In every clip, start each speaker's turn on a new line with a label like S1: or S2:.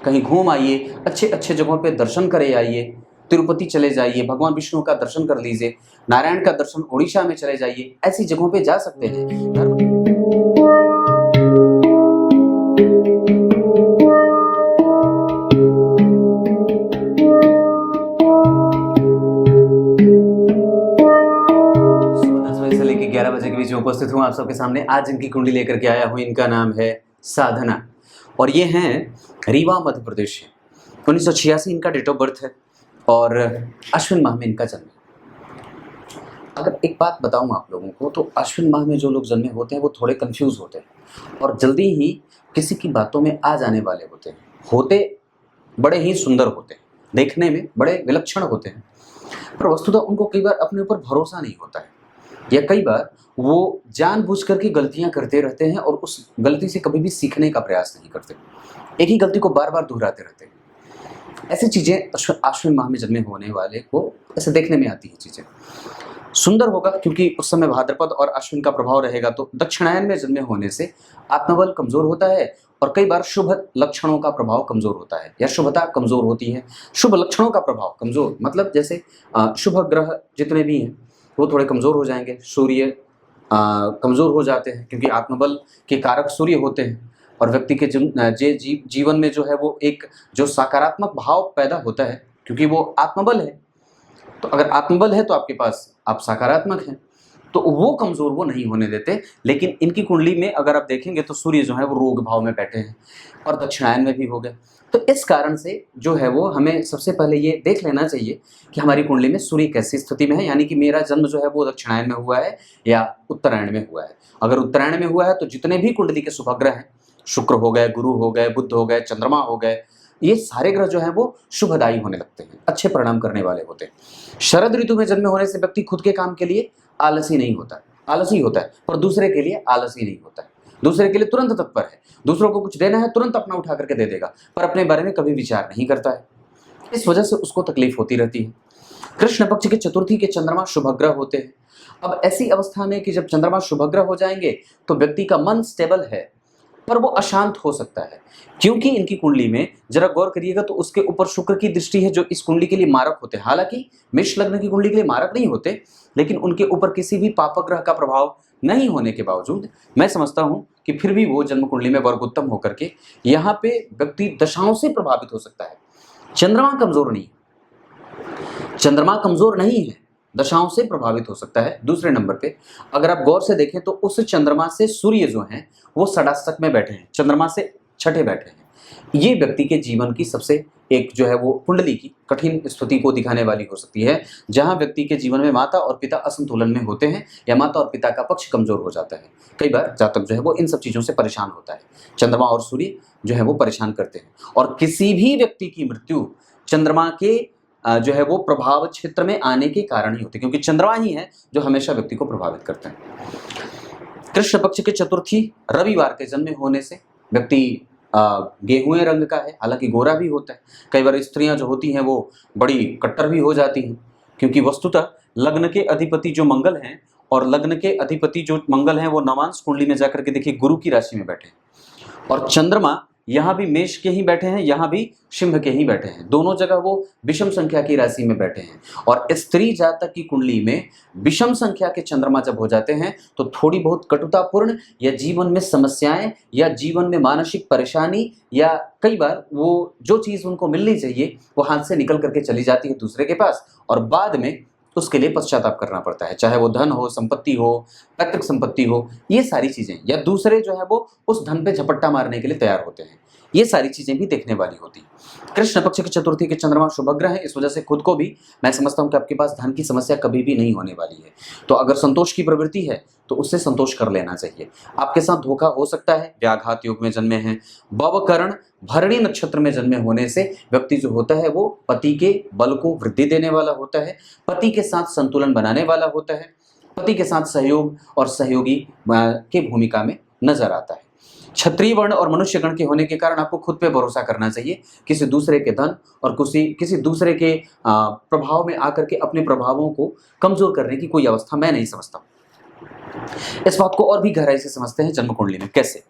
S1: कहीं घूम आइए, अच्छे अच्छे जगहों पे दर्शन करे आइए, तिरुपति चले जाइए, भगवान विष्णु का दर्शन कर लीजिए, नारायण का दर्शन उड़ीसा में चले जाइए, ऐसी जगहों पे जा सकते हैं। से लेकर 11 बजे के बीच में उपस्थित हूँ आप सबके सामने। आज इनकी कुंडली लेकर के आया हूँ। इनका नाम है साधना और ये हैं रीवा मध्य प्रदेश है। 1986 इनका डेट ऑफ बर्थ है और अश्विन माह में इनका जन्म है। अगर एक बात बताऊं आप लोगों को तो अश्विन माह में जो लोग जन्मे होते हैं वो थोड़े कंफ्यूज होते हैं और जल्दी ही किसी की बातों में आ जाने वाले होते हैं। होते बड़े ही सुंदर होते हैं, देखने में बड़े विलक्षण होते हैं, पर वस्तुतः उनको कई बार अपने ऊपर भरोसा नहीं होता है या कई बार वो जानबूझ करके गलतियां करते रहते हैं और उस गलती से कभी भी सीखने का प्रयास नहीं करते, एक ही गलती को बार बार दोहराते रहते हैं। ऐसी चीज़ें अश्विन माह में जन्मे होने वाले को ऐसे देखने में आती है। चीज़ें सुंदर होगा क्योंकि उस समय भाद्रपद और अश्विन का प्रभाव रहेगा, तो दक्षिणायन में जन्मे होने से आत्मबल कमजोर होता है और कई बार शुभ लक्षणों का प्रभाव कमजोर होता है या शुभता कमजोर होती है। शुभ लक्षणों का प्रभाव कमजोर मतलब जैसे शुभ ग्रह जितने भी हैं वो थोड़े कमजोर हो जाएंगे। सूर्य कमजोर हो जाते हैं क्योंकि आत्मबल के कारक सूर्य होते हैं और व्यक्ति के जीवन में जो है वो एक जो सकारात्मक भाव पैदा होता है क्योंकि वो आत्मबल है। तो अगर आत्मबल है तो आपके पास आप सकारात्मक हैं, तो वो कमजोर वो नहीं होने देते। लेकिन इनकी कुंडली में अगर आप देखेंगे तो सूर्य जो है वो रोग भाव में बैठे हैं और दक्षिणायन में भी हो गए। तो इस कारण से जो है वो हमें सबसे पहले ये देख लेना चाहिए कि हमारी कुंडली में सूर्य कैसी स्थिति में है, यानी कि मेरा जन्म जो है वो दक्षिणायन में हुआ है या उत्तरायण में हुआ है। अगर उत्तरायण में हुआ है तो जितने भी कुंडली के शुभग्रह हैं, शुक्र हो गए, गुरु हो गए, बुध हो गए, चंद्रमा हो गए, ये सारे ग्रह जो हैं वो शुभदायी होने लगते हैं, अच्छे परिणाम करने वाले होते हैं। शरद ऋतु में जन्म होने से व्यक्ति खुद के काम के लिए आलसी नहीं होता, आलसी होता है, पर दूसरे के लिए आलसी नहीं होता है। दूसरे के लिए तुरंत तत्पर है, दूसरों को कुछ देना है तुरंत अपना उठा करके दे देगा, पर अपने बारे में कभी विचार नहीं करता है। इस वजह से उसको तकलीफ होती रहती है। कृष्ण पक्ष के चतुर्थी के चंद्रमा शुभग्रह होते हैं। अब ऐसी अवस्था में कि जब चंद्रमा शुभग्रह हो जाएंगे तो व्यक्ति का मन स्टेबल है पर वो अशांत हो सकता है, क्योंकि इनकी कुंडली में जरा गौर करिएगा तो उसके ऊपर शुक्र की दृष्टि है जो इस कुंडली के लिए मारक होते हैं। हालांकि मेष लग्न की कुंडली के लिए मारक नहीं होते, लेकिन उनके ऊपर किसी भी पाप ग्रह का प्रभाव नहीं होने के बावजूद मैं समझता हूं कि फिर भी वो जन्म कुंडली में वर्ग उत्तम होकर के यहाँ पे व्यक्ति दशाओं से प्रभावित हो सकता है। चंद्रमा कमजोर नहीं, चंद्रमा कमजोर नहीं है, दशाओं से प्रभावित हो सकता है। दूसरे नंबर पे अगर आप गौर से देखें तो उस चंद्रमा से सूर्य जो हैं वो षडाष्टक में बैठे हैं, चंद्रमा से छठे बैठे हैं। ये व्यक्ति के जीवन की सबसे एक जो है वो कुंडली की कठिन स्थिति को दिखाने वाली हो सकती है, जहां व्यक्ति के जीवन में माता और पिता असंतुलन में होते हैं या माता और पिता का पक्ष कमजोर हो जाता है। कई बार जातक जो है वो इन सब चीजों से परेशान होता है। चंद्रमा और सूर्य जो है वो परेशान करते हैं और किसी भी व्यक्ति की मृत्यु चंद्रमा के जो है वो प्रभाव क्षेत्र में आने के कारण ही होती है, क्योंकि चंद्रमा ही है जो हमेशा व्यक्ति को प्रभावित करते हैं। कृष्ण पक्ष के चतुर्थी रविवार के जन्म होने से व्यक्ति गेहुए रंग का है, हालांकि गोरा भी होता है। कई बार स्त्रियां जो होती हैं वो बड़ी कट्टर भी हो जाती हैं, क्योंकि वस्तुतः लग्न के अधिपति जो मंगल हैं और लग्न के अधिपति जो मंगल हैं वो नवांश कुंडली में जाकर के देखिए गुरु की राशि में बैठे हैं और चंद्रमा यहाँ भी मेष के ही बैठे हैं, यहाँ भी सिंह के ही बैठे हैं। दोनों जगह वो विषम संख्या की राशि में बैठे हैं और स्त्री जातक की कुंडली में विषम संख्या के चंद्रमा जब हो जाते हैं तो थोड़ी बहुत कटुतापूर्ण या जीवन में समस्याएं या जीवन में मानसिक परेशानी या कई बार वो जो चीज़ उनको मिलनी चाहिए वो हाथ से निकल करके चली जाती है दूसरे के पास और बाद में उसके लिए पश्चाताप करना पड़ता है, चाहे वो धन हो, संपत्ति हो, पैतृक संपत्ति हो, ये सारी चीजें, या दूसरे जो है वो उस धन पे झपट्टा मारने के लिए तैयार होते हैं। ये सारी चीजें भी देखने वाली होती हैं। कृष्ण पक्ष की चतुर्थी के चंद्रमा शुभग्रह है, इस वजह से खुद को भी मैं समझता हूं कि आपके पास धन की समस्या कभी भी नहीं होने वाली है। तो अगर संतोष की प्रवृत्ति है तो उससे संतोष कर लेना चाहिए। आपके साथ धोखा हो सकता है, व्याघात योग में जन्मे हैं, भवकरण भरणी नक्षत्र में जन्मे होने से व्यक्ति जो होता है वो पति के बल को वृद्धि देने वाला होता है, पति के साथ संतुलन बनाने वाला होता है, पति के साथ सहयोग और सहयोगी के भूमिका में नजर आता है। क्षत्रिय वर्ण और मनुष्य गण के होने के कारण आपको खुद पे भरोसा करना चाहिए। किसी दूसरे के धन और किसी दूसरे के प्रभाव में आकर के अपने प्रभावों को कमजोर करने की कोई अवस्था मैं नहीं समझता। इस बात को और भी गहराई से समझते हैं जन्म कुंडली में कैसे।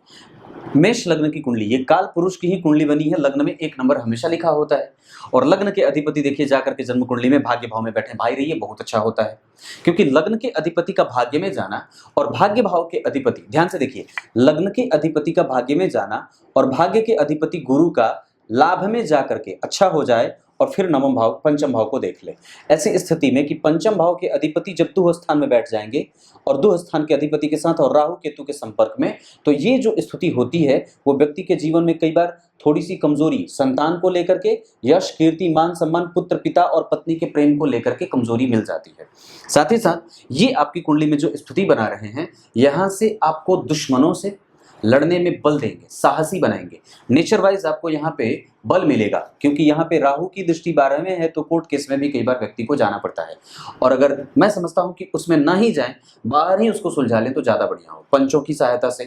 S1: मेष लग्न की कुंडली, ये काल पुरुष की ही कुंडली बनी है। लग्न में 1 नंबर हमेशा लिखा होता है और लग्न के अधिपति देखिए जाकर के जन्म कुंडली में भाग्य भाव में बैठे, भाई रहिए, बहुत अच्छा होता है। क्योंकि लग्न के अधिपति का भाग्य में जाना और भाग्य भाव के अधिपति, ध्यान से देखिए, लग्न के अधिपति का भाग्य में जाना और भाग्य के अधिपति गुरु का लाभ में जाकर के अच्छा हो जाए और फिर नवम भाव पंचम भाव को देख ले। ऐसी स्थिति में कि पंचम भाव के अधिपति जब दुह स्थान में बैठ जाएंगे और दुह स्थान के अधिपति के साथ और राहु केतु के संपर्क में, तो ये जो स्थिति होती है वो व्यक्ति के जीवन में कई बार थोड़ी सी कमजोरी, संतान को लेकर के, यश कीर्ति मान सम्मान, पुत्र पिता और पत्नी के प्रेम को लेकर के कमजोरी मिल जाती है। साथ ही साथ ये आपकी कुंडली में जो स्थिति बना रहे हैं, यहाँ से आपको दुश्मनों से लड़ने में बल देंगे, साहसी बनाएंगे। नेचर वाइज आपको यहाँ पे बल मिलेगा, क्योंकि यहाँ पे राहु की दृष्टि 12 में है, तो कोर्ट केस में भी कई बार व्यक्ति को जाना पड़ता है। और अगर मैं समझता हूँ कि उसमें ना ही जाएं, बाहर ही उसको सुलझा लें तो ज़्यादा बढ़िया हो, पंचों की सहायता से।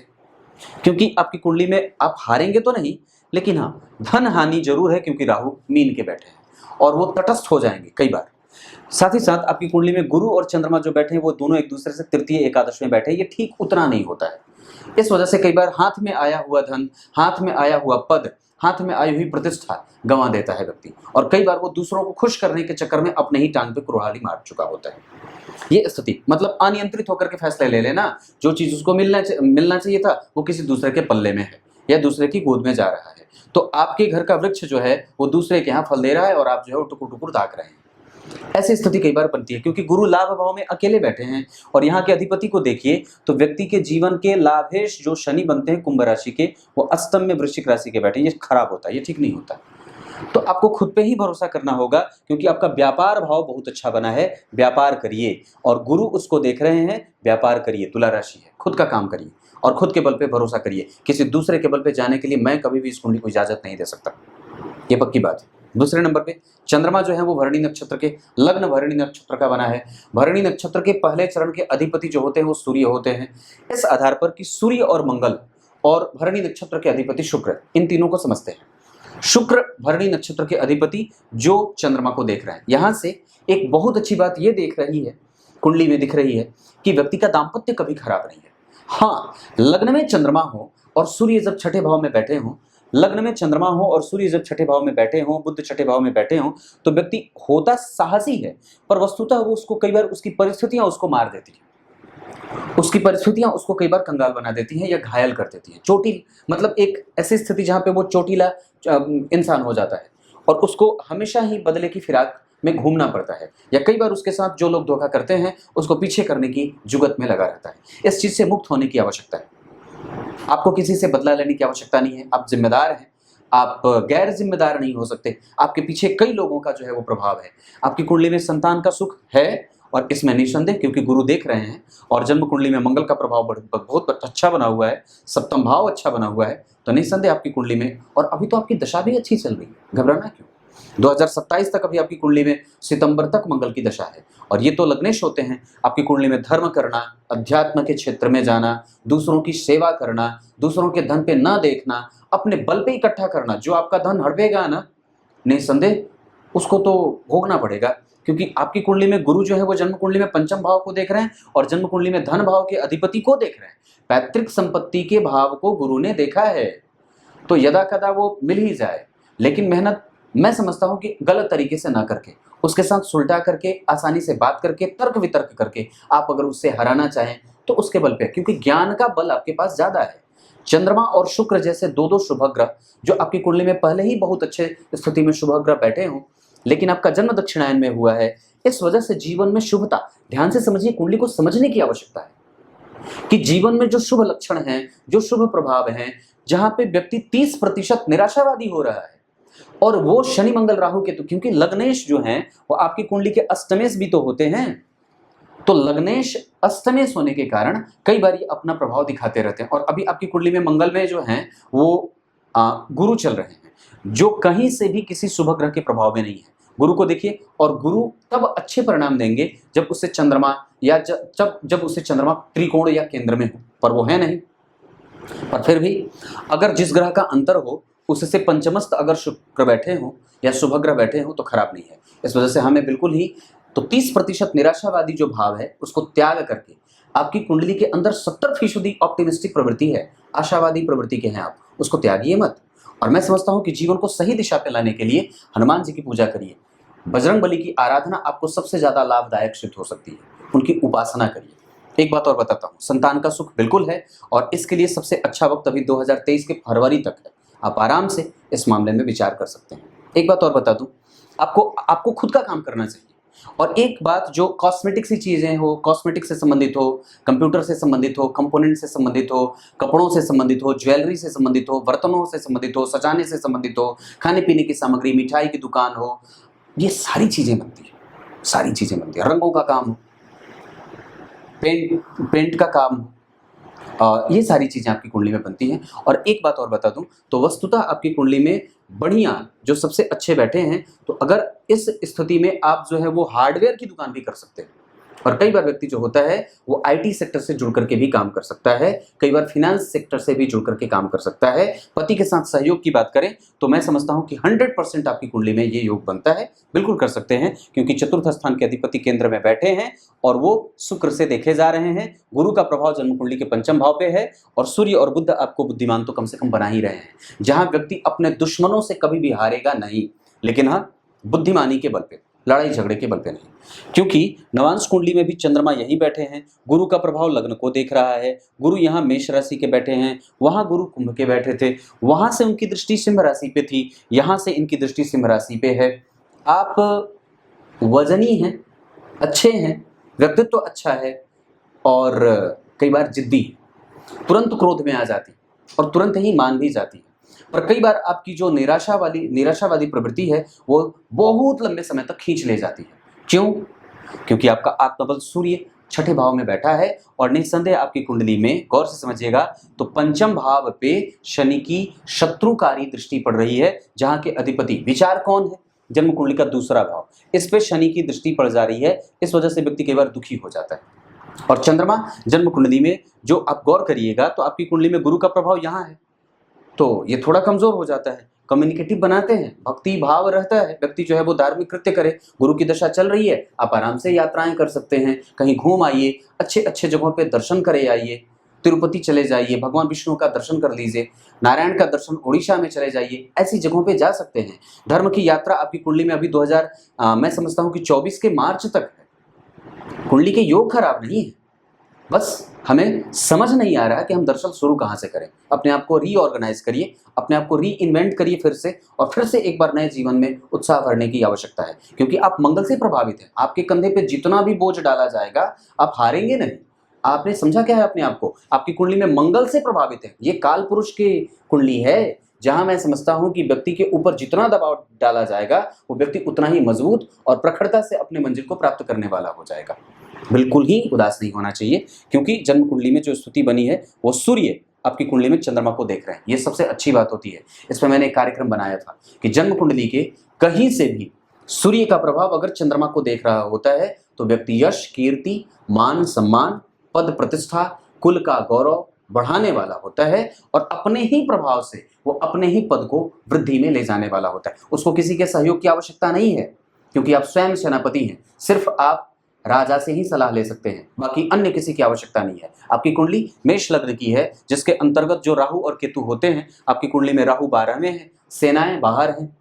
S1: क्योंकि आपकी कुंडली में आप हारेंगे तो नहीं, लेकिन हाँ धन हानि जरूर है, क्योंकि राहु मीन के बैठे हैं और वो तटस्थ हो जाएंगे कई बार। साथ ही साथ आपकी कुंडली में गुरु और चंद्रमा जो बैठे हैं वो दोनों एक दूसरे से तृतीय एकादश में बैठे हैं, ये ठीक उतना नहीं होता है। इस वजह से कई बार हाथ में आया हुआ धन, हाथ में आया हुआ पद, हाथ में आई हुई प्रतिष्ठा गंवा देता है व्यक्ति, और कई बार वो दूसरों को खुश करने के चक्कर में अपने ही टांग पे कुल्हाड़ी मार चुका होता है। ये स्थिति मतलब अनियंत्रित होकर के फैसले ले लेना, जो चीज उसको मिलना चाहिए था वो किसी दूसरे के पल्ले में है या दूसरे की गोद में जा रहा है, तो आपके घर का वृक्ष जो है वो दूसरे के यहाँ फल दे रहा है और आप जो है टुकुर टुकुर दाग रहे हैं। ऐसी स्थिति कई बार बनती है, क्योंकि गुरु लाभ भाव में अकेले बैठे हैं और यहाँ के अधिपति को देखिए तो व्यक्ति के जीवन के लाभेश जो शनि बनते हैं कुंभ राशि के, वो अष्टम में वृश्चिक राशि के बैठे, ये खराब होता है, ये ठीक नहीं होता। तो आपको खुद पे ही भरोसा करना होगा, क्योंकि आपका व्यापार भाव बहुत अच्छा बना है, व्यापार करिए और गुरु उसको देख रहे हैं, व्यापार करिए, तुला राशि है, खुद का काम करिए और खुद के बल पे भरोसा करिए। किसी दूसरे के बल पे जाने के लिए मैं कभी भी इस कुंडली को इजाजत नहीं दे सकता, ये पक्की बात है। दूसरे नंबर पे चंद्रमा जो है वो भरणी नक्षत्र के, लग्न भरणी नक्षत्र का बना है। भरणी नक्षत्र के पहले चरण के अधिपति जो होते हैं वो सूर्य होते हैं। इस आधार पर कि सूर्य और मंगल और भरणी नक्षत्र के अधिपति शुक्र, इन तीनों को समझते हैं। शुक्र भरणी नक्षत्र के अधिपति जो चंद्रमा को देख रहे हैं, यहाँ से एक बहुत अच्छी बात ये देख रही है, कुंडली में दिख रही है कि व्यक्ति का दाम्पत्य कभी खराब नहीं है। हाँ, लग्न में चंद्रमा हो और सूर्य जब छठे भाव में बैठे हों, लग्न में चंद्रमा हो और सूर्य जब छठे भाव में बैठे हों, बुध छठे भाव में बैठे हों, तो व्यक्ति होता साहसी है, पर वस्तुतः वो उसको कई बार उसकी परिस्थितियां उसको मार देती हैं, उसकी परिस्थितियां उसको कई बार कंगाल बना देती हैं या घायल कर देती हैं, चोटिल, मतलब एक ऐसी स्थिति जहां पे वो चोटिला इंसान हो जाता है और उसको हमेशा ही बदले की फिराक में घूमना पड़ता है, या कई बार उसके साथ जो लोग धोखा करते हैं उसको पीछे करने की जुगत में लगा रहता है। इस चीज से मुक्त होने की आवश्यकता है। आपको किसी से बदला लेने की आवश्यकता नहीं है, आप जिम्मेदार हैं, आप गैर जिम्मेदार नहीं हो सकते। आपके पीछे कई लोगों का जो है वो प्रभाव है। आपकी कुंडली में संतान का सुख है और इसमें निसंदेह, क्योंकि गुरु देख रहे हैं और जन्म कुंडली में मंगल का प्रभाव बहुत अच्छा बना हुआ है, सप्तम भाव अच्छा बना हुआ है, तो निसंदेह आपकी कुंडली में, और अभी तो आपकी दशा भी अच्छी चल रही है, घबराना क्यों। 2027 तक अभी आपकी कुंडली में सितंबर तक मंगल की दशा है, और ये तो लग्नेश होते हैं। आपकी कुंडली में धर्म करना, अध्यात्म के क्षेत्र में जाना, दूसरों की सेवा करना, दूसरों के धन पे ना देखना, अपने बल पे इकट्ठा करना, जो आपका धन हड़पेगा ना, निसंदेह उसको तो भोगना पड़ेगा, क्योंकि आपकी कुंडली में गुरु जो है वो जन्म कुंडली में पंचम भाव को देख रहे हैं और जन्म कुंडली में धन भाव के अधिपति को देख रहे हैं। पैतृक संपत्ति के भाव को गुरु ने देखा है, तो यदा कदा वो मिल ही जाए, लेकिन मेहनत मैं समझता हूं कि गलत तरीके से ना करके, उसके साथ सुलटा करके, आसानी से बात करके, तर्क वितर्क करके आप अगर उससे हराना चाहें तो उसके बल पे, क्योंकि ज्ञान का बल आपके पास ज्यादा है। चंद्रमा और शुक्र जैसे दो शुभ ग्रह जो आपकी कुंडली में पहले ही बहुत अच्छे स्थिति में शुभ ग्रह बैठे हों, लेकिन आपका जन्म दक्षिणायन में हुआ है, इस वजह से जीवन में शुभता, ध्यान से समझिए, कुंडली को समझने की आवश्यकता है कि जीवन में जो शुभ लक्षण हैं, जो शुभ प्रभाव हैं, जहां पे व्यक्ति 30% निराशावादी हो रहा है, और वो शनि मंगल राहु केतु, क्योंकि लग्नेश जो हैं वो आपकी कुंडली के अष्टमेश भी तो होते हैं, तो लग्नेश अष्टमेश होने के कारण कई बार ये अपना प्रभाव दिखाते रहते हैं। और अभी आपकी कुंडली में मंगल में जो हैं वो गुरु चल रहे हैं, जो कहीं से भी किसी शुभ ग्रह के प्रभाव में नहीं है। गुरु को देखिए, और गुरु तब अच्छे परिणाम देंगे जब उससे चंद्रमा या जब उससे चंद्रमा त्रिकोण या केंद्र में हो, पर वो है नहीं। पर फिर भी अगर जिस ग्रह का अंतर हो उससे पंचमस्त अगर शुक्र बैठे हो या शुभ ग्रह बैठे हो तो खराब नहीं है। इस वजह से हमें बिल्कुल ही तो 30% निराशावादी जो भाव है उसको त्याग करके आपकी कुंडली के अंदर 70% ऑप्टिमिस्टिक प्रवृत्ति है, आशावादी प्रवृत्ति के हैं आप, उसको त्यागिए मत। और मैं समझता हूं कि जीवन को सही दिशा पे लाने के लिए हनुमान जी की पूजा करिए, बजरंग बली की आराधना आपको सबसे ज्यादा लाभदायक सिद्ध हो सकती है, उनकी उपासना करिए। एक बात और बताता हूँ, संतान का सुख बिल्कुल है और इसके लिए सबसे अच्छा वक्त अभी 2023 के फरवरी तक है, आप आराम से इस मामले में विचार कर सकते हैं। एक बात और बता दूं, आपको खुद का काम करना चाहिए। और एक बात, जो कॉस्मेटिक सी चीजें हो, कॉस्मेटिक से संबंधित हो, कंप्यूटर से संबंधित हो, कंपोनेंट से संबंधित हो, कपड़ों से संबंधित हो, ज्वेलरी से संबंधित हो, बर्तनों से संबंधित हो, सजाने से संबंधित हो, खाने पीने की सामग्री, मिठाई की दुकान हो, ये सारी चीजें बनती है, सारी चीजें बनती है। रंगों का काम हो, पेंट का काम हो, ये सारी चीजें आपकी कुंडली में बनती हैं। और एक बात और बता दूं, तो वस्तुतः आपकी कुंडली में बढ़िया जो सबसे अच्छे बैठे हैं, तो अगर इस स्थिति में आप जो है वो हार्डवेयर की दुकान भी कर सकते हैं। और कई बार व्यक्ति जो होता है वो आईटी सेक्टर से जुड़ करके भी काम कर सकता है, कई बार फाइनेंस सेक्टर से भी जुड़ करके काम कर सकता है। पति के साथ सहयोग की बात करें तो मैं समझता हूं कि 100% आपकी कुंडली में ये योग बनता है, बिल्कुल कर सकते हैं, क्योंकि चतुर्थ स्थान के अधिपति केंद्र में बैठे हैं और वो शुक्र से देखे जा रहे हैं। गुरु का प्रभाव जन्म कुंडली के पंचम भाव पे है और सूर्य और बुध आपको बुद्धिमान तो कम से कम बना ही रहे हैं, जहां व्यक्ति अपने दुश्मनों से कभी भी हारेगा नहीं, लेकिन हाँ बुद्धिमानी के बल पे, लड़ाई झगड़े के बल पे नहीं। क्योंकि नवांश कुंडली में भी चंद्रमा यहीं बैठे हैं, गुरु का प्रभाव लग्न को देख रहा है, गुरु यहाँ मेष राशि के बैठे हैं, वहां गुरु कुंभ के बैठे थे, वहां से उनकी दृष्टि सिंह राशि पे थी, यहाँ से इनकी दृष्टि सिंह राशि पे है। आप वजनी हैं, अच्छे हैं, व्यक्तित्व अच्छा है और कई बार जिद्दी, तुरंत क्रोध में आ जाती और तुरंत ही मान भी जाती है। और कई बार आपकी जो निराशावादी प्रवृत्ति है वो बहुत लंबे समय तक खींच ले जाती है। क्यों? क्योंकि आपका आत्मबल सूर्य छठे भाव में बैठा है और निस्संदेह आपकी कुंडली में, गौर से समझिएगा, तो पंचम भाव पे शनि की शत्रुकारी दृष्टि पड़ रही है, जहां के अधिपति विचार कौन है? जन्म कुंडली का दूसरा भाव, इस पे शनि की दृष्टि पड़ जा रही है। इस वजह से व्यक्ति कई बार दुखी हो जाता है। और चंद्रमा जन्म कुंडली में, जो आप गौर करिएगा तो आपकी कुंडली में गुरु का प्रभाव यहाँ है, तो ये थोड़ा कमजोर हो जाता है, कम्युनिकेटिव बनाते हैं, भक्ति भाव रहता है, व्यक्ति जो है वो धार्मिक कृत्य करे। गुरु की दशा चल रही है, आप आराम से यात्राएं कर सकते हैं, कहीं घूम आइए, अच्छे अच्छे जगहों पे दर्शन करे आइए, तिरुपति चले जाइए, भगवान विष्णु का दर्शन कर लीजिए, नारायण का दर्शन उड़ीसा में चले जाइए, ऐसी जगहों पे जा सकते हैं। धर्म की यात्रा आपकी कुंडली में अभी मैं समझता हूँ कि 24 के मार्च तक है। कुंडली के योग खराब नहीं है, बस हमें समझ नहीं आ रहा कि हम दरअसल शुरू कहाँ से करें। अपने आप को रीऑर्गेनाइज करिए, अपने आप को री इन्वेंट करिए फिर से, और फिर से एक बार नए जीवन में उत्साह भरने की आवश्यकता है, क्योंकि आप मंगल से प्रभावित हैं। आपके कंधे पे जितना भी बोझ डाला जाएगा आप हारेंगे नहीं। आपने समझा क्या है अपने आप को? आपकी कुंडली में मंगल से प्रभावित है, ये काल पुरुष की कुंडली है, जहां मैं समझता हूं कि व्यक्ति के ऊपर जितना दबाव डाला जाएगा वो व्यक्ति उतना ही मजबूत और प्रखरता से अपने मंजिल को प्राप्त करने वाला हो जाएगा। बिल्कुल ही उदास नहीं होना चाहिए, क्योंकि जन्म कुंडली में जो स्थिति बनी है वो सूर्य आपकी कुंडली में चंद्रमा को देख रहे हैं, ये सबसे अच्छी बात होती है। इस पर मैंने एक कार्यक्रम बनाया था कि जन्म कुंडली के कहीं से भी सूर्य का प्रभाव अगर चंद्रमा को देख रहा होता है तो व्यक्ति यश, कीर्ति, मान सम्मान, पद प्रतिष्ठा, कुल का गौरव बढ़ाने वाला होता है और अपने ही प्रभाव से वो अपने ही पद को वृद्धि में ले जाने वाला होता है। उसको किसी के सहयोग की आवश्यकता नहीं है, क्योंकि आप स्वयं सेनापति हैं। सिर्फ आप राजा से ही सलाह ले सकते हैं, बाकी अन्य किसी की आवश्यकता नहीं है। आपकी कुंडली मेष लग्न की है, जिसके अंतर्गत जो राहु और केतु होते हैं, आपकी कुंडली में राहु 12वें हैं, सेनाएं बाहर हैं,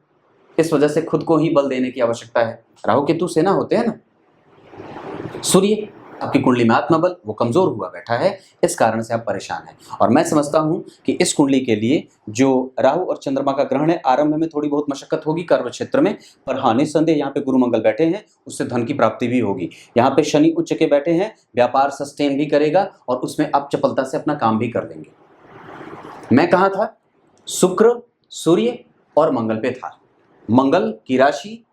S1: इस वजह से खुद को ही बल देने की आवश्यकता है। राहु केतु सेना होते हैं ना। सूर्य आपकी कुंडली में आत्मबल, वो कमजोर हुआ बैठा है, इस कारण से आप परेशान हैं। और मैं समझता हूं कि इस कुंडली के लिए जो राहु और चंद्रमा का ग्रहण है, आरंभ में थोड़ी बहुत मशक्कत होगी कर्म क्षेत्र में, पर हाँ निस्संदेह यहाँ पे गुरु मंगल बैठे हैं, उससे धन की प्राप्ति भी होगी। यहाँ पे शनि उच्च के बैठे हैं, व्यापार सस्टेन भी करेगा और उसमें आप चपलता से अपना काम भी कर लेंगे। मैं कहा था? शुक्र, सूर्य और मंगल पे था। मंगल की राशि,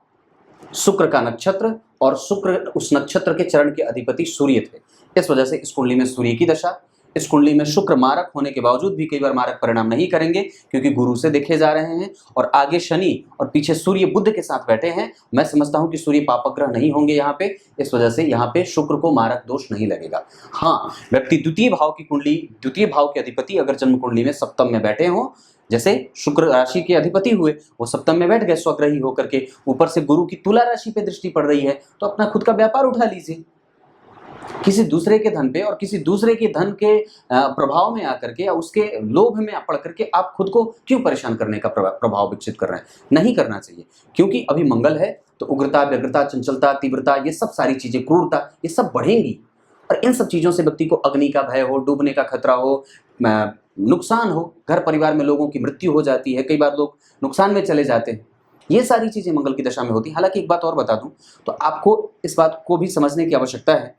S1: शुक्र का नक्षत्र, और शुक्र उस नक्षत्र के चरण के अधिपति सूर्य थे। इस वजह से इस कुंडली में सूर्य की दशा, इस कुंडली में शुक्र मारक होने के बावजूद भी कई बार मारक परिणाम नहीं करेंगे, क्योंकि गुरु से देखे जा रहे हैं और आगे शनि और पीछे सूर्य बुध के साथ बैठे हैं। मैं समझता हूं कि सूर्य पापग्रह नहीं होंगे यहाँ पे, इस वजह से यहाँ पे शुक्र को मारक दोष नहीं लगेगा। हाँ, व्यक्ति द्वितीय भाव की कुंडली, द्वितीय भाव के अधिपति अगर जन्म कुंडली में सप्तम में बैठे हों, जैसे शुक्र राशि के अधिपति हुए, वो सप्तम में बैठ गए स्वग्रही होकर के, ऊपर से गुरु की तुला राशि पे दृष्टि पड़ रही है, तो अपना खुद का व्यापार उठा लीजिए। किसी दूसरे के धन पे और किसी दूसरे के धन के प्रभाव में आकर के या उसके लोभ में पड़ करके आप खुद को क्यों परेशान करने का प्रभाव विकसित कर रहे हैं? नहीं करना चाहिए, क्योंकि अभी मंगल है तो उग्रता, व्यग्रता, चंचलता, तीव्रता, ये सब सारी चीजें, क्रूरता, ये सब बढ़ेंगी और इन सब चीजों से व्यक्ति को अग्नि का भय हो, डूबने का खतरा हो, नुकसान हो, घर परिवार में लोगों की मृत्यु हो जाती है, कई बार लोग नुकसान में चले जाते हैं। ये सारी चीजें मंगल की दशा में होती है। हालांकि एक बात और बता दूं, तो आपको इस बात को भी समझने की आवश्यकता है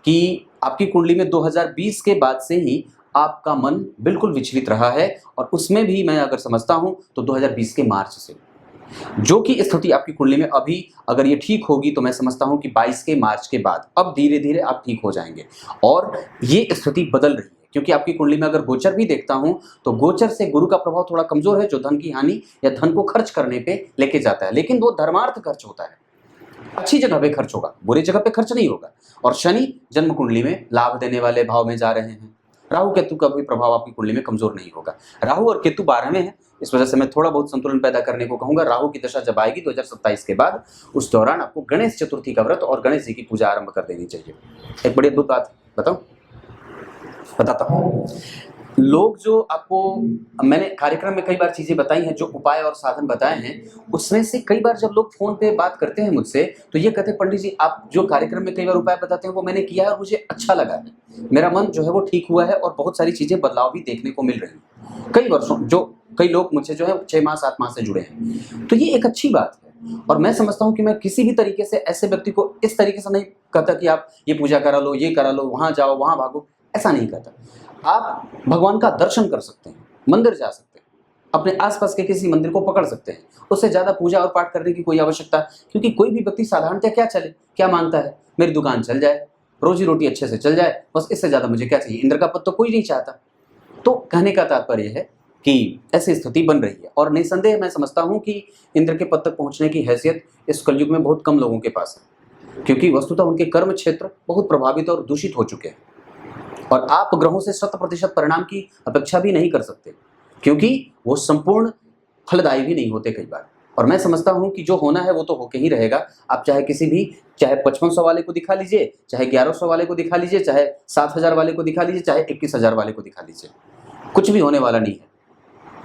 S1: कि आपकी कुंडली में 2020 के बाद से ही आपका मन बिल्कुल विचलित रहा है और उसमें भी मैं अगर समझता हूं तो 2020 के मार्च से, जो कि स्थिति आपकी कुंडली में अभी अगर ये ठीक होगी तो मैं समझता हूं कि 22 के मार्च के बाद अब धीरे धीरे आप ठीक हो जाएंगे और ये स्थिति बदल रही है। क्योंकि आपकी कुंडली में अगर गोचर भी देखता हूं तो गोचर से गुरु का प्रभाव थोड़ा कमजोर है, जो धन की हानि या धन को खर्च करने पे लेके जाता है, लेकिन वो धर्मार्थ खर्च होता है, अच्छी जगह पे खर्च होगा, बुरी जगह पे खर्च नहीं होगा। और शनि जन्म कुंडली में लाभ देने वाले भाव में जा रहे हैं। राहु केतु का भी प्रभाव आपकी कुंडली में कमजोर नहीं होगा। राहु और केतु 12 में है, इस वजह से मैं थोड़ा बहुत संतुलन पैदा करने को कहूंगा। राहु की दशा जब आएगी 2027 के बाद, उस दौरान आपको गणेश चतुर्थी का व्रत और गणेश जी की पूजा आरंभ कर देनी चाहिए। एक बड़ी अद्भुत बात बताऊं, बताता हूं। लोग जो आपको, मैंने कार्यक्रम में कई बार चीजें बताई हैं, जो उपाय और साधन बताए हैं, उसमें से कई बार जब लोग फोन पे बात करते हैं मुझसे तो ये कहते हैं पंडित जी आप जो कार्यक्रम में कई बार उपाय बताते हैं वो मैंने किया है और मुझे अच्छा लगा है, मेरा मन जो है वो ठीक हुआ है और बहुत सारी चीजें बदलाव भी देखने को मिल रही हैं। कई वर्षों जो कई लोग मुझसे जो है 6 माह 7 माह से जुड़े हैं, तो ये एक अच्छी बात है। और मैं समझता हूँ कि मैं किसी भी तरीके से ऐसे व्यक्ति को इस तरीके से नहीं कहता कि आप ये पूजा करा लो, ये करा लो, वहां जाओ, वहां भागो, ऐसा नहीं कहता। आप भगवान का दर्शन कर सकते हैं, मंदिर जा सकते हैं, अपने आसपास के किसी मंदिर को पकड़ सकते हैं, उससे ज्यादा पूजा और पाठ करने की कोई आवश्यकता, क्योंकि कोई भी व्यक्ति साधारणतः क्या चले, क्या मानता है, मेरी दुकान चल जाए, रोजी रोटी अच्छे से चल जाए, बस इससे ज्यादा मुझे क्या चाहिए। इंद्र का पद तो कोई नहीं चाहता। तो कहने का तात्पर्य है कि ऐसी स्थिति बन रही है और निसंदेह मैं समझता हूं कि इंद्र के पद तक पहुंचने की हैसियत इस कलयुग में बहुत कम लोगों के पास है, क्योंकि वस्तुतः उनके कर्म क्षेत्र बहुत प्रभावित और दूषित हो चुके हैं और आप ग्रहों से 100% परिणाम की अपेक्षा भी नहीं कर सकते, क्योंकि वो संपूर्ण फलदायी भी नहीं होते कई बार। और मैं समझता हूं कि जो होना है वो तो होके ही रहेगा। आप चाहे किसी भी, चाहे 5500 वाले को दिखा लीजिए, चाहे 1100 वाले को दिखा लीजिए, चाहे 7000 वाले को दिखा लीजिए, चाहे 21000 वाले को दिखा लीजिए, कुछ भी होने वाला नहीं है।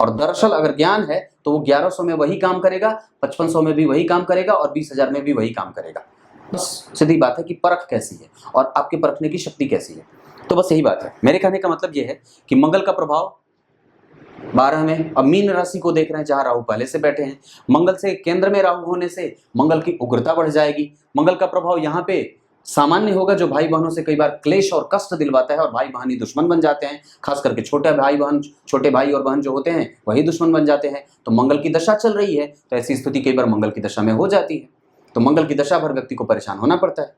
S1: और दरअसल अगर ज्ञान है तो वो 1100 में वही काम करेगा, 5500 में भी वही काम करेगा और 20000 में भी वही काम करेगा। बस सीधी बात है कि परख कैसी है और आपके परखने की शक्ति कैसी है। तो बस यही बात है। मेरे कहने का मतलब ये है कि मंगल का प्रभाव 12 में, अब मीन राशि को देख रहे हैं जहां राहु पहले से बैठे हैं। मंगल से केंद्र में राहु होने से मंगल की उग्रता बढ़ जाएगी। मंगल का प्रभाव यहाँ पे सामान्य होगा, जो भाई बहनों से कई बार क्लेश और कष्ट दिलवाता है और भाई बहन ही दुश्मन बन जाते हैं। खास करके छोटे भाई और बहन जो होते हैं वही दुश्मन बन जाते हैं। तो मंगल की दशा चल रही है तो ऐसी स्थिति कई बार मंगल की दशा में हो जाती है, तो मंगल की दशा भर व्यक्ति को परेशान होना पड़ता है।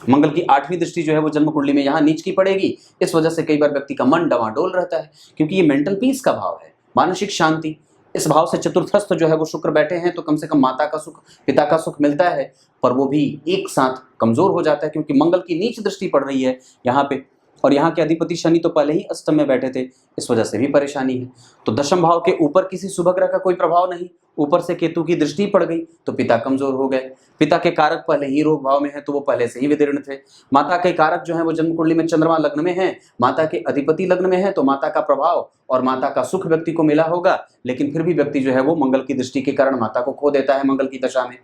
S1: मंगल की 8वीं दृष्टि जो है वो जन्म कुंडली में यहाँ नीच की पड़ेगी। इस वजह से कई बार व्यक्ति का मन डवाडोल रहता है, क्योंकि ये मेंटल पीस का भाव है, मानसिक शांति। इस भाव से चतुर्थस्थ जो है वो शुक्र बैठे हैं, तो कम से कम माता का सुख, पिता का सुख मिलता है, पर वो भी एक साथ कमजोर हो जाता है, क्योंकि मंगल की नीच दृष्टि पड़ रही है यहाँ पे। और यहाँ के अधिपति शनि तो पहले ही अष्टम में बैठे थे, इस वजह से भी परेशानी है। तो दशम भाव के ऊपर किसी शुभ ग्रह का कोई प्रभाव नहीं, ऊपर से केतु की दृष्टि पड़ गई तो पिता कमजोर हो गए। पिता के कारक पहले ही रोग भाव में है, तो वो पहले से ही विदीर्ण थे। माता के कारक जो है वो जन्म कुंडली में चंद्रमा लग्न में है, माता के अधिपति लग्न में है, तो माता का प्रभाव और माता का सुख व्यक्ति को मिला होगा, लेकिन फिर भी व्यक्ति जो है वो मंगल की दृष्टि के कारण माता को खो देता है मंगल की दशा में।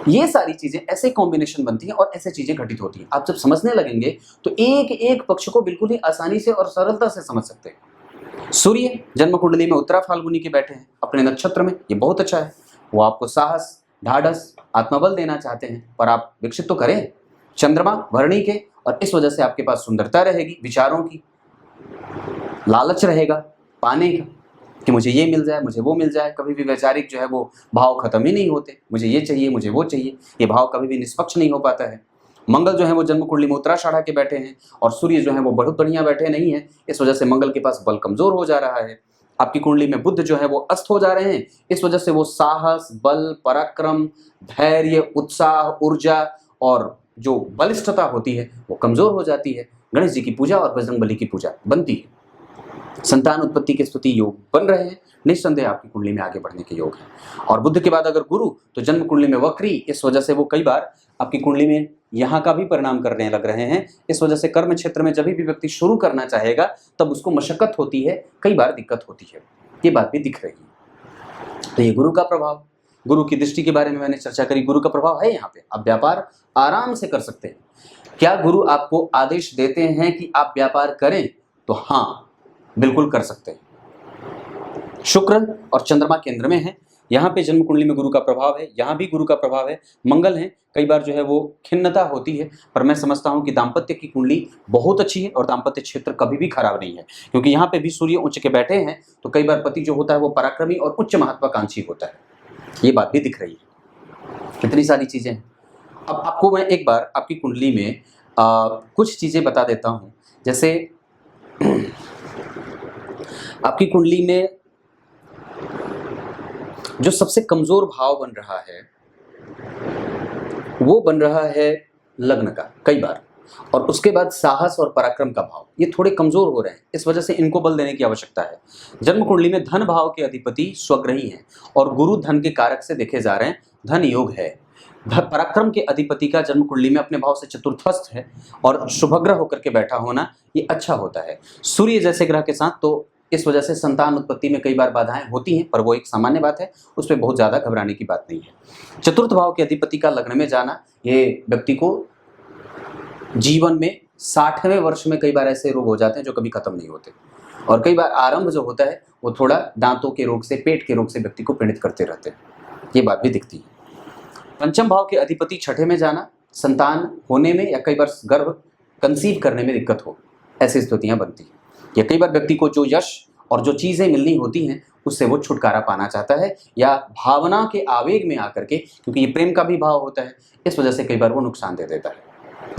S1: ये सारी चीजें ऐसे कॉम्बिनेशन बनती हैं और ऐसे चीजें घटित होती हैं। आप जब समझने लगेंगे तो एक एक पक्ष को बिल्कुल ही आसानी से और सरलता से समझ सकते हैं। सूर्य जन्म कुंडली में उत्तरा फाल्गुनी के बैठे हैं अपने नक्षत्र में, ये बहुत अच्छा है। वो आपको साहस, ढाढ़स, आत्मबल देना चाहते हैं, पर आप विकसित तो करें। चंद्रमा भरणी के, और इस वजह से आपके पास सुंदरता रहेगी, विचारों की लालच रहेगा पाने का कि मुझे ये मिल जाए, मुझे वो मिल जाए। कभी भी वैचारिक जो है वो भाव खत्म ही नहीं होते, मुझे ये चाहिए, मुझे वो चाहिए। ये भाव कभी भी निष्पक्ष नहीं हो पाता है। मंगल जो है वो जन्म कुंडली में उत्तराषाढ़ा के बैठे हैं और सूर्य जो है वो बहुत बढ़िया बैठे नहीं है, इस वजह से मंगल के पास बल कमजोर हो जा रहा है। आपकी कुंडली में बुध जो है वो अस्त हो जा रहे हैं, इस वजह से वो साहस, बल, पराक्रम, धैर्य, उत्साह, ऊर्जा और जो बलिष्ठता होती है वो कमजोर हो जाती है। गणेश जी की पूजा और बजरंगबली की पूजा बनती है। संतान उत्पत्ति के स्तुति योग बन रहे हैं, निस्संदेह आपकी कुंडली में आगे बढ़ने के योग हैं। और बुध के बाद अगर गुरु, तो जन्म कुंडली में वक्री, इस वजह से वो कई बार आपकी कुंडली में यहाँ का भी परिणाम करने लग रहे हैं। इस वजह से कर्म क्षेत्र में जब भी व्यक्ति शुरू करना चाहेगा तब उसको मशक्कत होती है, कई बार दिक्कत होती है, ये बात भी दिख रही है। तो ये गुरु का प्रभाव, गुरु की दृष्टि के बारे में मैंने चर्चा करी, गुरु का प्रभाव है यहाँ पे। आप व्यापार आराम से कर सकते हैं। क्या गुरु आपको आदेश देते हैं कि आप व्यापार करें? तो हाँ, बिल्कुल कर सकते हैं। शुक्र और चंद्रमा केंद्र में है, यहाँ पे जन्म कुंडली में गुरु का प्रभाव है, यहाँ भी गुरु का प्रभाव है, मंगल है। कई बार जो है वो खिन्नता होती है, पर मैं समझता हूँ कि दाम्पत्य की कुंडली बहुत अच्छी है और दाम्पत्य क्षेत्र कभी भी खराब नहीं है, क्योंकि यहाँ पे भी सूर्य उच्च के बैठे हैं। तो कई बार पति जो होता है वो पराक्रमी और उच्च महत्वाकांक्षी होता है, ये बात भी दिख रही है। कितनी सारी चीजें हैं। अब आपको मैं एक बार आपकी कुंडली में कुछ चीजें बता देता हूँ। जैसे आपकी कुंडली में जो सबसे कमजोर भाव बन रहा है वो बन रहा है लग्न का कई बार, और उसके बाद साहस और पराक्रम का भाव, ये थोड़े कमजोर हो रहे हैं। इस वजह से इनको बल देने की आवश्यकता है। जन्म कुंडली में धन भाव के अधिपति स्वग्रही हैं और गुरु धन के कारक से देखे जा रहे हैं, धन योग है। पराक्रम के अधिपति का जन्म कुंडली में अपने भाव से चतुर्थस्थ है और शुभग्रह होकर के बैठा होना ये अच्छा होता है सूर्य जैसे ग्रह के साथ। तो इस वजह से संतान उत्पत्ति में कई बार बाधाएं होती हैं, पर वो एक सामान्य बात है, उस पर बहुत ज़्यादा घबराने की बात नहीं है। चतुर्थ भाव के अधिपति का लग्न में जाना ये व्यक्ति को जीवन में 60वें वर्ष में कई बार ऐसे रोग हो जाते हैं जो कभी खत्म नहीं होते, और कई बार आरंभ जो होता है वो थोड़ा दांतों के रोग से, पेट के रोग से व्यक्ति को पीड़ित करते रहते हैं, ये बात भी दिखती है। पंचम भाव के अधिपति छठे में जाना संतान होने में या कई बार गर्भ कंसीव करने में दिक्कत हो, ऐसी स्थितियां बनती हैं। या कई बार व्यक्ति को जो यश और जो चीज़ें मिलनी होती हैं उससे वो छुटकारा पाना चाहता है, या भावना के आवेग में आकर के, क्योंकि ये प्रेम का भी भाव होता है, इस वजह से कई बार वो नुकसान दे देता है,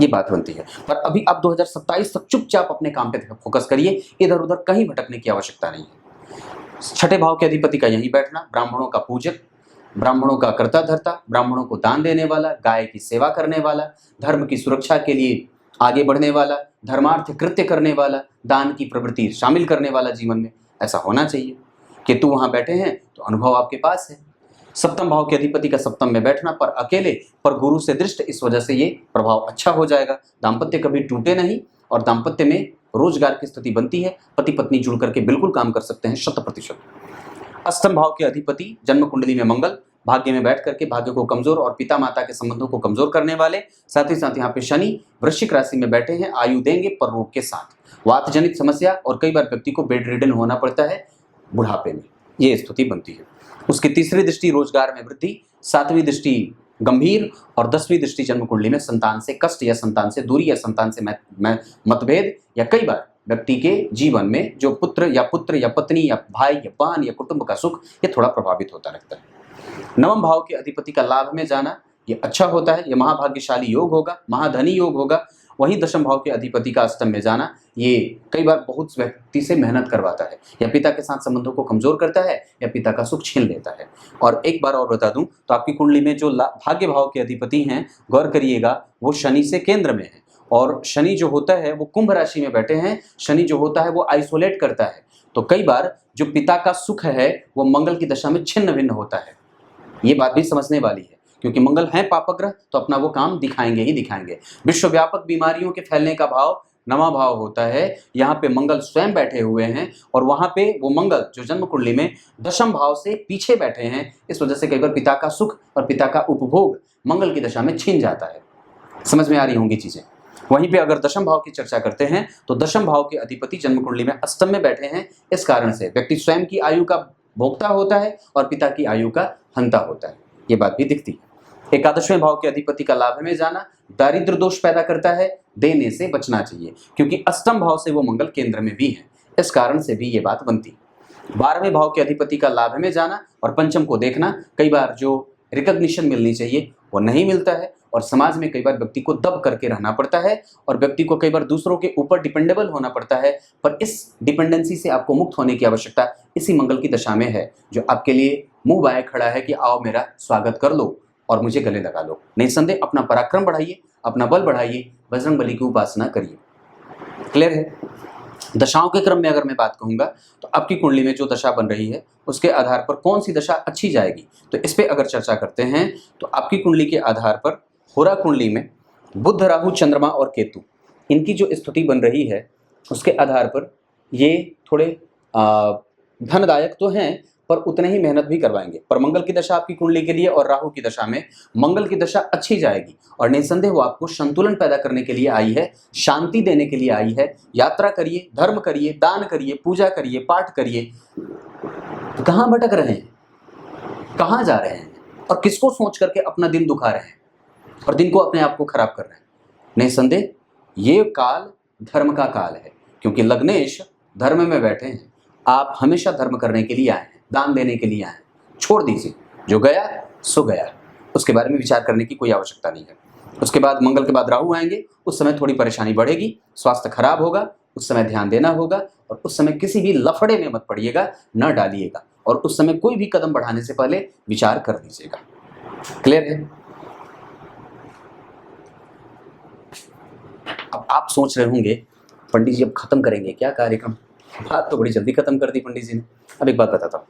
S1: ये बात बनती है। पर अभी आप 2027 तक चुपचाप अपने काम पे फोकस करिए, इधर उधर कहीं भटकने की आवश्यकता नहीं है। छठे भाव के अधिपति का यहीं बैठना, ब्राह्मणों का पूजक, ब्राह्मणों का कर्ता धर्ता, ब्राह्मणों को दान देने वाला, गाय की सेवा करने वाला, धर्म की सुरक्षा के लिए आगे बढ़ने वाला, धर्मार्थ कृत्य करने वाला, दान की प्रवृत्ति शामिल करने वाला जीवन में, ऐसा होना चाहिए। केतु वहां बैठे हैं तो अनुभव आपके पास है। सप्तम भाव के अधिपति का सप्तम में बैठना, पर अकेले, पर गुरु से दृष्ट, इस वजह से ये प्रभाव अच्छा हो जाएगा। दाम्पत्य कभी टूटे नहीं और दाम्पत्य में रोजगार की स्थिति बनती है, पति पत्नी जुड़ करके बिल्कुल काम कर सकते हैं 100%। अष्टम भाव के अधिपति जन्म कुंडली में मंगल, भाग्य में बैठ करके भाग्य को कमजोर और पिता माता के संबंधों को कमजोर करने वाले, साथ ही साथ यहाँ पे शनि वृश्चिक राशि में बैठे हैं, आयु देंगे पर रोग के साथ, वात जनित समस्या, और कई बार व्यक्ति को बेड रिडन होना पड़ता है बुढ़ापे में, ये स्थिति बनती है। उसकी तीसरी दृष्टि रोजगार में वृद्धि, सातवीं दृष्टि गंभीर, और 10वीं दृष्टि जन्म कुंडली में संतान से कष्ट या संतान से दूरी या संतान से मतभेद, या कई बार व्यक्ति के जीवन में जो पुत्र या पत्नी या भाई या बहन या कुटुंब का सुख, ये थोड़ा प्रभावित होता रहता है। नवम भाव के अधिपति का लाभ में जाना ये अच्छा होता है, ये महाभाग्यशाली योग होगा, महाधनी योग होगा। वहीं दशम भाव के अधिपति का अष्टम में जाना ये कई बार बहुत व्यक्ति से मेहनत करवाता है, या पिता के साथ संबंधों को कमजोर करता है, या पिता का सुख छीन लेता है। और एक बार और बता दूं तो आपकी कुंडली में जो भाग्य भाव के अधिपति हैं, गौर करिएगा, वो शनि से केंद्र में है, और शनि जो होता है वो कुंभ राशि में बैठे हैं। शनि जो होता है वो आइसोलेट करता है, तो कई बार जो पिता का सुख है वो मंगल की दशा में छिन्न भिन्न होता है, ये बात भी समझने वाली है, क्योंकि मंगल है पापग्रह, तो अपना वो काम दिखाएंगे ही दिखाएंगे। विश्वव्यापक बीमारियों के फैलने का भाव नवा भाव होता है, यहाँ पे मंगल स्वयं बैठे हुए हैं, और वहां पे वो मंगल जो जन्म कुंडली में दशम भाव से पीछे बैठे हैं, इस वजह से कई बार पिता का सुख और पिता का उपभोग मंगल की दशा में छीन जाता है। समझ में आ रही होंगी चीजें। वहीं पे अगर दशम भाव की चर्चा करते हैं तो दशम भाव के अधिपति जन्म कुंडली में अष्टम में बैठे हैं, इस कारण से व्यक्ति स्वयं की आयु का भोक्ता होता है और पिता की आयु का हंता होता है, ये बात भी दिखती है। एकादशवें भाव के अधिपति का लाभ में जाना दारिद्र दोष पैदा करता है, देने से बचना चाहिए, क्योंकि अष्टम भाव से वो मंगल केंद्र में भी है, इस कारण से भी ये बात बनती। 12वें भाव के अधिपति का लाभ में जाना और पंचम को देखना, कई बार जो रिकॉग्निशन मिलनी चाहिए वो नहीं मिलता है, और समाज में कई बार व्यक्ति को दब करके रहना पड़ता है, और व्यक्ति को कई बार दूसरों के ऊपर डिपेंडेबल होना पड़ता है। पर इस डिपेंडेंसी से आपको मुक्त होने की आवश्यकता इसी मंगल की दशा में है, जो आपके लिए मुंह बाए खड़ा है कि आओ मेरा स्वागत कर लो और मुझे गले लगा लो। निसंदेह अपना पराक्रम बढ़ाइए, अपना बल बढ़ाइए, बजरंग बली की उपासना करिए। क्लियर है। दशाओं के क्रम में अगर मैं बात कहूँगा तो आपकी कुंडली में जो दशा बन रही है उसके आधार पर कौन सी दशा अच्छी जाएगी, तो इस पर अगर चर्चा करते हैं तो आपकी कुंडली के आधार पर होरा कुंडली में बुध, राहु, चंद्रमा और केतु, इनकी जो स्थिति बन रही है उसके आधार पर ये थोड़े धनदायक तो हैं, पर उतने ही मेहनत भी करवाएंगे। पर मंगल की दशा आपकी कुंडली के लिए और राहु की दशा में मंगल की दशा अच्छी जाएगी और निसंदेह वो आपको संतुलन पैदा करने के लिए आई है, शांति देने के लिए आई है। यात्रा करिए, धर्म करिए, दान करिए, पूजा करिए, पाठ करिए। तो कहाँ भटक रहे हैं, कहाँ जा रहे हैं और किसको सोच करके अपना दिन दुखा रहे हैं और दिन को अपने आप को खराब कर रहे हैं? निसंदेह ये काल धर्म का काल है, क्योंकि लग्नेश धर्म में बैठे हैं। आप हमेशा धर्म करने के लिए आए हैं, दान देने के लिए आए हैं। छोड़ दीजिए, जो गया सो गया, उसके बारे में विचार करने की कोई आवश्यकता नहीं है। उसके बाद मंगल के बाद राहु आएंगे, उस समय थोड़ी परेशानी बढ़ेगी, स्वास्थ्य खराब होगा, उस समय ध्यान देना होगा और उस समय किसी भी लफड़े में मत पड़िएगा, न डालिएगा और उस समय कोई भी कदम बढ़ाने से पहले विचार कर लीजिएगा। क्लियर है? अब आप सोच रहे होंगे पंडित जी अब खत्म करेंगे क्या कार्यक्रम? बात तो बड़ी जल्दी खत्म कर दी पंडित जी ने। अब एक बात बताता हूँ,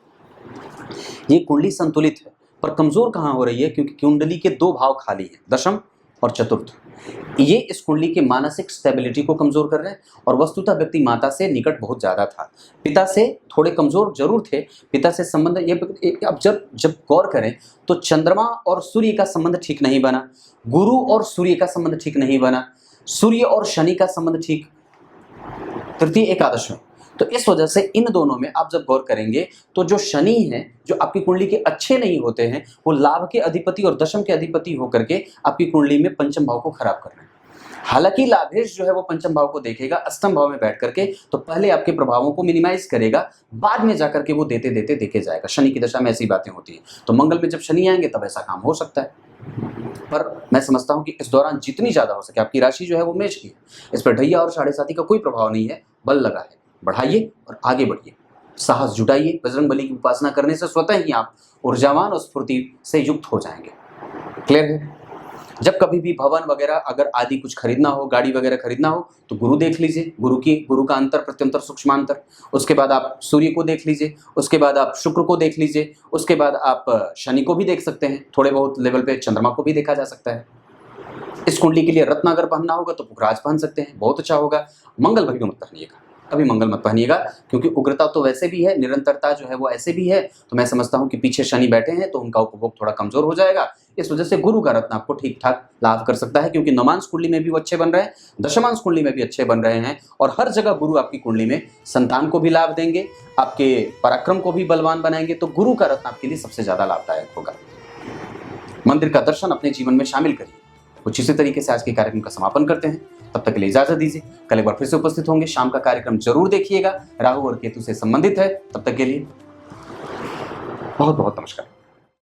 S1: ये कुंडली संतुलित है पर कमजोर कहाँ हो रही है? क्योंकि कुंडली के दो भाव खाली हैं, दशम और चतुर्थ। ये इस कुंडली के मानसिक स्टेबिलिटी को कमजोर कर रहे हैं और वस्तुतः व्यक्ति माता से निकट बहुत ज्यादा था, पिता से थोड़े कमजोर जरूर थे। पिता से संबंध ये अब जब गौर करें तो चंद्रमा और सूर्य का संबंध ठीक नहीं बना, गुरु और सूर्य का संबंध ठीक नहीं बना, सूर्य और शनि का संबंध ठीक, तृतीय एकादश में। तो इस वजह से इन दोनों में आप जब गौर करेंगे तो जो शनि है, जो आपकी कुंडली के अच्छे नहीं होते हैं, वो लाभ के अधिपति और दशम के अधिपति होकर के आपकी कुंडली में पंचम भाव को खराब कर रहे हैं। हालांकि लाभेश जो है वो पंचम भाव को देखेगा अष्टम भाव में बैठ करके, तो पहले आपके प्रभावों को मिनिमाइज करेगा, बाद में जाकर के वो देते देते देखे जाएगा। शनि की दशा में ऐसी बातें होती हैं, तो मंगल में जब शनि आएंगे तब ऐसा काम हो सकता है। पर मैं समझता हूं कि इस दौरान जितनी ज्यादा हो सके, आपकी राशि जो है वो मेष की है, इस पर ढैया और साढ़े साथी का कोई प्रभाव नहीं है, बल लगा है। बढ़ाइए और आगे बढ़िए, साहस जुटाइए। बजरंग बली की उपासना करने से स्वतः ही आप ऊर्जावान और स्फूर्ति से युक्त हो जाएंगे। क्लियर है? जब कभी भी भवन वगैरह अगर आदि कुछ खरीदना हो, गाड़ी वगैरह खरीदना हो, तो गुरु देख लीजिए, गुरु का अंतर प्रत्यंतर सूक्ष्मांतर। उसके बाद आप सूर्य को देख लीजिए, उसके बाद आप शुक्र को देख लीजिए, उसके बाद आप शनि को भी देख सकते हैं, थोड़े बहुत लेवल पे चंद्रमा को भी देखा जा सकता है। इस कुंडली के लिए रत्न अगर पहनना होगा तो पुखराज पहन सकते हैं, बहुत अच्छा होगा। मंगल भाई मत पहनिएगा, कभी मंगल मत पहनिएगा, क्योंकि उग्रता तो वैसे भी है, निरंतरता जो है वो ऐसे भी है। तो मैं समझता हूं कि पीछे शनि बैठे हैं तो उनका उपभोग थोड़ा कमजोर हो जाएगा। इस वजह से गुरु का रत्न आपको ठीक ठाक लाभ कर सकता है, क्योंकि नवांश कुंडली में भी वो अच्छे बन रहे हैं, दशमांश कुंडली में भी अच्छे बन रहे हैं और हर जगह गुरु आपकी कुंडली में संतान को भी लाभ देंगे, आपके पराक्रम को भी बलवान बनाएंगे। तो गुरु का रत्न आपके लिए सबसे ज्यादा लाभदायक होगा। मंदिर का दर्शन अपने जीवन में शामिल करिए। कुछ इसी तरीके से आज के कार्यक्रम का समापन करते हैं, तब तक के लिए इजाजत दीजिए। कल एक बार फिर से उपस्थित होंगे, शाम का कार्यक्रम जरूर देखिएगा, राहु और केतु से संबंधित है। तब तक के लिए बहुत बहुत नमस्कार।